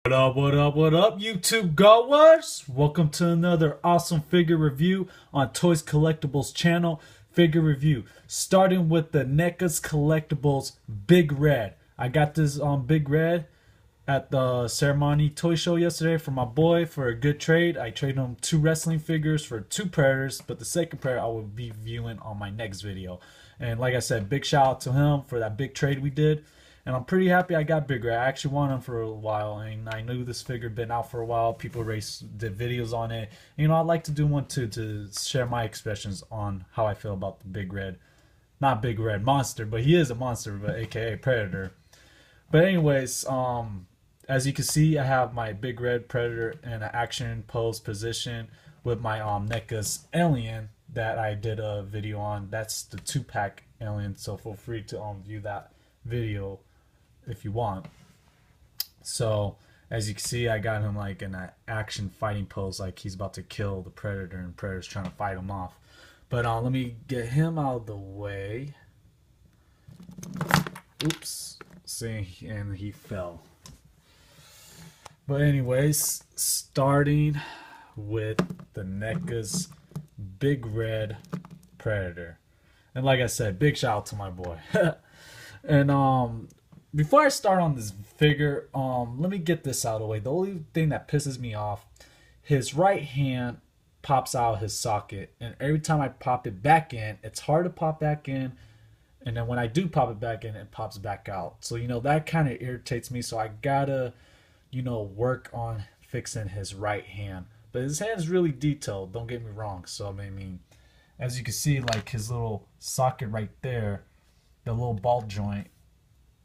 What up, YouTube goers? Welcome to another awesome figure review on Toys Collectibles channel. Figure review, starting with the Neca's Collectibles Big Red. I got this Big Red at the ceremony toy show yesterday for my boy for a good trade. I traded him 2 wrestling figures for 2 Predators, but the second pair I will be viewing on my next video. And like I said, big shout out to him for that big trade we did. And I'm pretty happy I got Big Red. I actually wanted him for a while, and I knew this figure had been out for a while. People did videos on it. And, I'd like to do one too to share my expressions on how I feel about the Big Red. Not Big Red monster, but he is a monster, but aka Predator. But anyways, as you can see, I have my Big Red Predator in an action pose position with my NECA's Alien that I did a video on. That's the 2-pack Alien, so feel free to view that video if you want. So as you can see, I got him like in an action fighting pose, like he's about to kill the Predator and Predator's trying to fight him off. But let me get him out of the way. Oops. See, and he fell. But anyways, starting with the NECA's Big Red Predator. And like I said, big shout out to my boy. And before I start on this figure, let me get this out of the way. The only thing that pisses me off, his right hand pops out his socket, and every time I pop it back in, it's hard to pop back in, and then when I do pop it back in, it pops back out. So that kind of irritates me. So I gotta work on fixing his right hand. But his hand is really detailed, don't get me wrong. So I mean, as you can see, like his little socket right there, the little ball joint,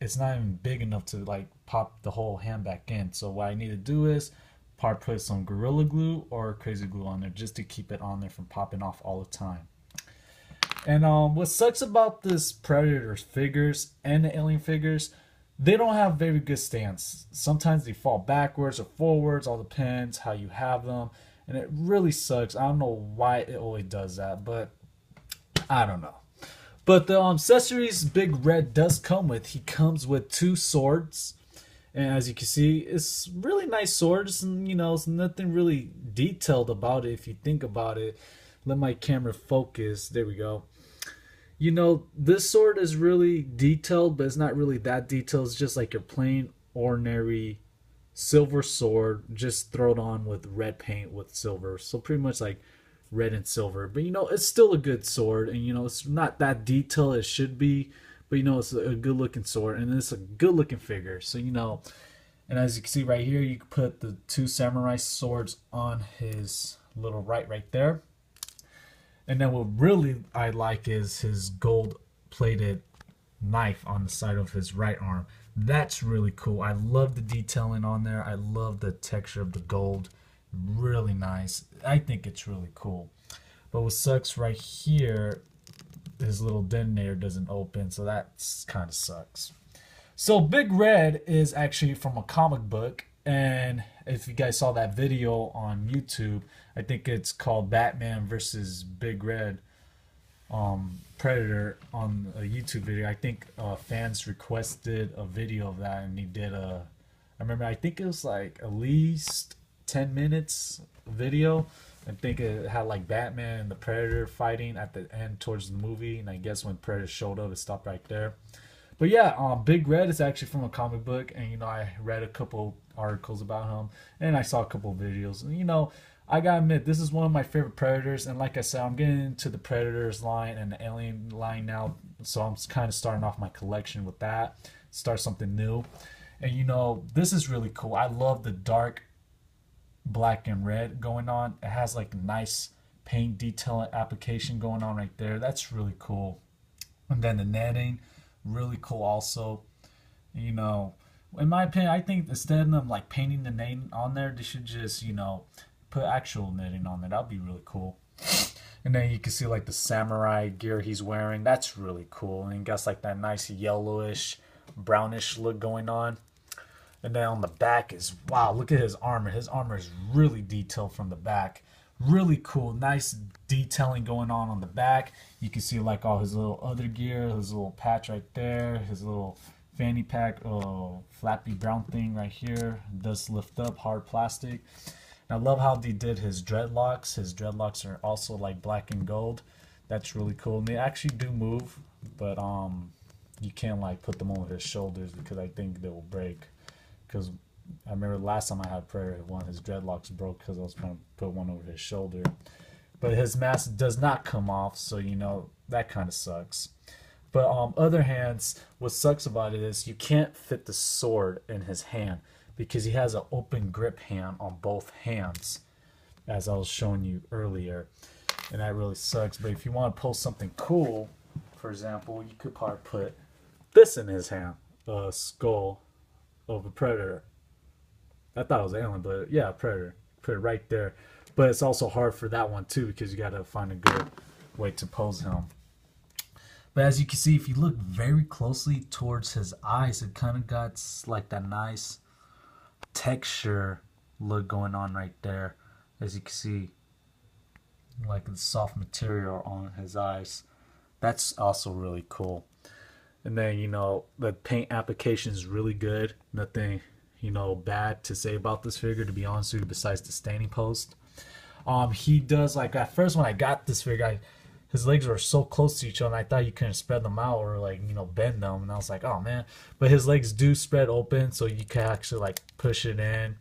it's not even big enough to like pop the whole hand back in. So what I need to do is put some Gorilla Glue or Crazy Glue on there just to keep it on there from popping off all the time. And what sucks about this Predator figures and the Alien figures, they don't have very good stance. Sometimes they fall backwards or forwards, all depends how you have them, and it really sucks. I don't know why it always does that, but I don't know. But the accessories Big Red does come with. He comes with 2 swords. And as you can see, it's really nice swords. And, it's nothing really detailed about it if you think about it. Let my camera focus. There we go. This sword is really detailed, but it's not really that detailed. It's just like your plain, ordinary silver sword, just thrown on with red paint with silver. So pretty much like red and silver, but it's still a good sword, and it's not that detailed it should be, but it's a good looking sword, and it's a good looking figure. So and as you can see right here, you can put the 2 samurai swords on his little right there. And then what really I like is his gold plated knife on the side of his right arm. That's really cool. I love the detailing on there. I love the texture of the gold. Really nice. I think it's really cool. But what sucks right here, his little detonator doesn't open, so that kind of sucks. So Big Red is actually from a comic book, and if you guys saw that video on YouTube, I think it's called Batman versus Big Red Predator on a YouTube video. I think fans requested a video of that, and he did I remember, I think it was like at least 10 minutes video. I think it had like Batman and the Predator fighting at the end towards the movie, and I guess when Predator showed up, it stopped right there. But yeah, Big Red is actually from a comic book, and I read a couple articles about him, and I saw a couple videos, and I gotta admit, this is one of my favorite Predators, and like I said, I'm getting into the Predators line and the Alien line now, so I'm kind of starting off my collection with that, start something new. And this is really cool. I love the dark black and red going on. It has like a nice paint detail application going on right there. That's really cool. And then the netting, really cool also. In my opinion, I think instead of them like painting the netting on there, they should just put actual netting on there. That'd be really cool. And then you can see like the samurai gear he's wearing. That's really cool. And he got like that nice yellowish brownish look going on. And then on the back is, wow, look at his armor. His armor is really detailed from the back. Really cool. Nice detailing going on the back. You can see like all his little other gear, his little patch right there, his little fanny pack, flappy brown thing right here. It does lift up, hard plastic. And I love how they did his dreadlocks. His dreadlocks are also like black and gold. That's really cool. And they actually do move, but you can't like put them over his shoulders because I think they will break. Because I remember last time I had prayer, one of his dreadlocks broke because I was trying to put one over his shoulder. But his mask does not come off, so you know that kind of sucks. But other hands, what sucks about it is you can't fit the sword in his hand because he has an open grip hand on both hands, as I was showing you earlier, and that really sucks. But if you want to pull something cool, for example, you could probably put this in his hand, a skull of a predator. I thought it was alien, but yeah, predator. Put it right there. But it's also hard for that one too because you got to find a good way to pose him. But as you can see, if you look very closely towards his eyes, it kind of got like that nice texture look going on right there. As you can see, like the soft material on his eyes. That's also really cool. And then, you know, the paint application is really good. Nothing, you know, bad to say about this figure, to be honest with you, besides the standing post. He does, like, at first when I got this figure, his legs were so close to each other, and I thought you couldn't spread them out or, like, you know, bend them. And I was like, oh, man. But his legs do spread open, so you can actually, like, push it in and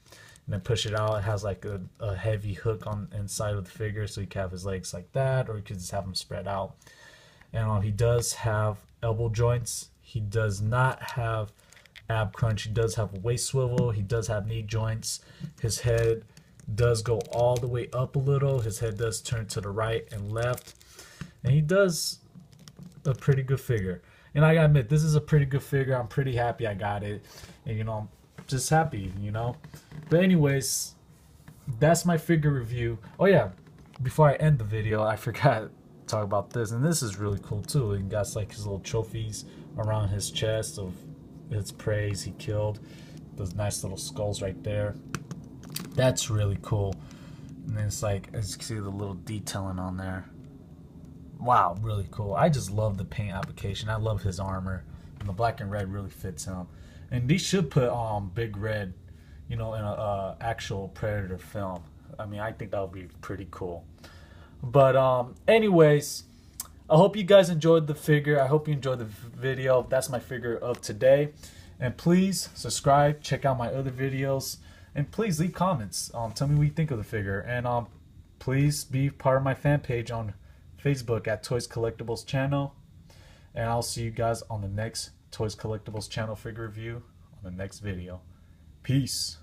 then push it out. It has, like, a heavy hook on inside of the figure, so you can have his legs like that, or you could just have them spread out. And he does have elbow joints. He does not have ab crunch. He does have a waist swivel. He does have knee joints. His head does go all the way up a little. His head does turn to the right and left. And he does a pretty good figure. And I gotta admit, this is a pretty good figure. I'm pretty happy I got it. And, you know, I'm just happy, you know. But anyways, that's my figure review. Oh, yeah. Before I end the video, I forgot to talk about this. And this is really cool, too. He got, like, his little trophies around his chest of his prey he killed. Those nice little skulls right there. That's really cool. And then it's like, as you can see, the little detailing on there. Wow, really cool. I just love the paint application. I love his armor, and the black and red really fits him. And they should put Big Red, you know, in a actual Predator film. I mean, I think that would be pretty cool. But anyways, I hope you guys enjoyed the figure. I hope you enjoyed the video. That's my figure of today. And please subscribe, check out my other videos, and please leave comments. Tell me what you think of the figure. And please be part of my fan page on Facebook at Toys Collectibles channel. And I'll see you guys on the next Toys Collectibles channel figure review on the next video. Peace.